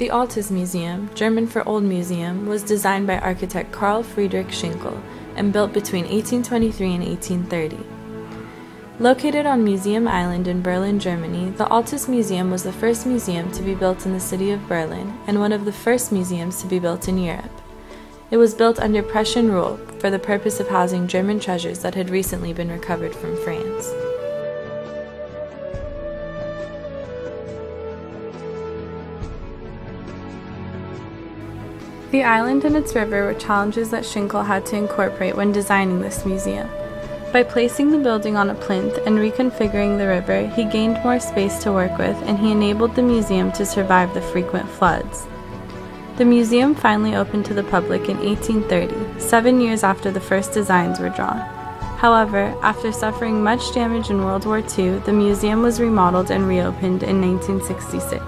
The Altes Museum, German for Old Museum, was designed by architect Karl Friedrich Schinkel and built between 1823 and 1830. Located on Museum Island in Berlin, Germany, the Altes Museum was the first museum to be built in the city of Berlin and one of the first museums to be built in Europe. It was built under Prussian rule for the purpose of housing German treasures that had recently been recovered from France. The island and its river were challenges that Schinkel had to incorporate when designing this museum. By placing the building on a plinth and reconfiguring the river, he gained more space to work with, and he enabled the museum to survive the frequent floods. The museum finally opened to the public in 1830, 7 years after the first designs were drawn. However, after suffering much damage in World War II, the museum was remodeled and reopened in 1966.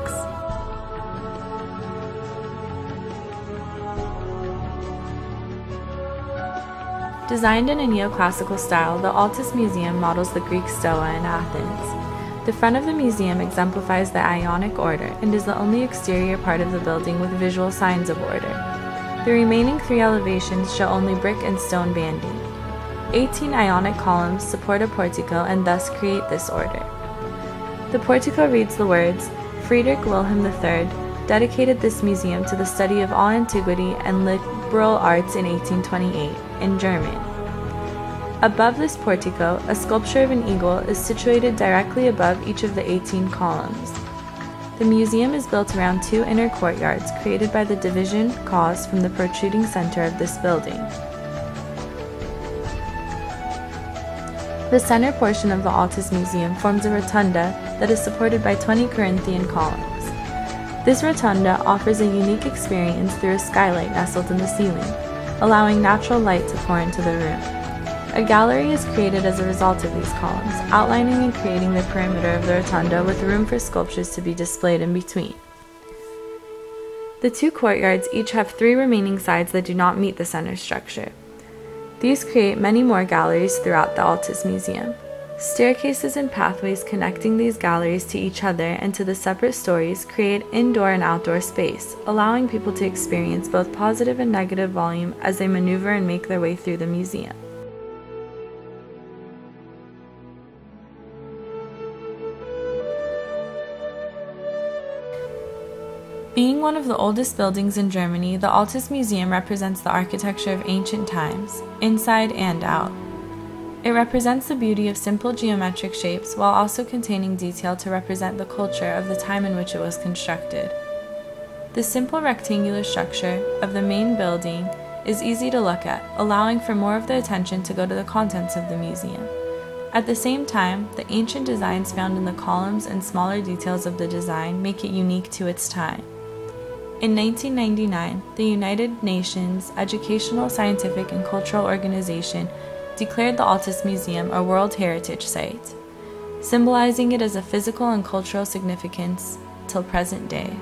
Designed in a neoclassical style, the Altes Museum models the Greek Stoa in Athens. The front of the museum exemplifies the Ionic order and is the only exterior part of the building with visual signs of order. The remaining 3 elevations show only brick and stone banding. 18 Ionic columns support a portico and thus create this order. The portico reads the words, "Friedrich Wilhelm III dedicated this museum to the study of all antiquity and liberal arts in 1828, in German." Above this portico, a sculpture of an eagle is situated directly above each of the 18 columns. The museum is built around 2 inner courtyards created by the division caused from the protruding center of this building. The center portion of the Altes Museum forms a rotunda that is supported by 20 Corinthian columns. This rotunda offers a unique experience through a skylight nestled in the ceiling, allowing natural light to pour into the room. A gallery is created as a result of these columns, outlining and creating the perimeter of the rotunda with room for sculptures to be displayed in between. The 2 courtyards each have 3 remaining sides that do not meet the center structure. These create many more galleries throughout the Altes Museum. Staircases and pathways connecting these galleries to each other and to the separate stories create indoor and outdoor space, allowing people to experience both positive and negative volume as they maneuver and make their way through the museum. Being one of the oldest buildings in Germany, the Altes Museum represents the architecture of ancient times, inside and out. It represents the beauty of simple geometric shapes while also containing detail to represent the culture of the time in which it was constructed. The simple rectangular structure of the main building is easy to look at, allowing for more of the attention to go to the contents of the museum. At the same time, the ancient designs found in the columns and smaller details of the design make it unique to its time. In 1999, the United Nations Educational, Scientific, and Cultural Organization declared the Altes Museum a World Heritage Site, symbolizing it as a physical and cultural significance till present day.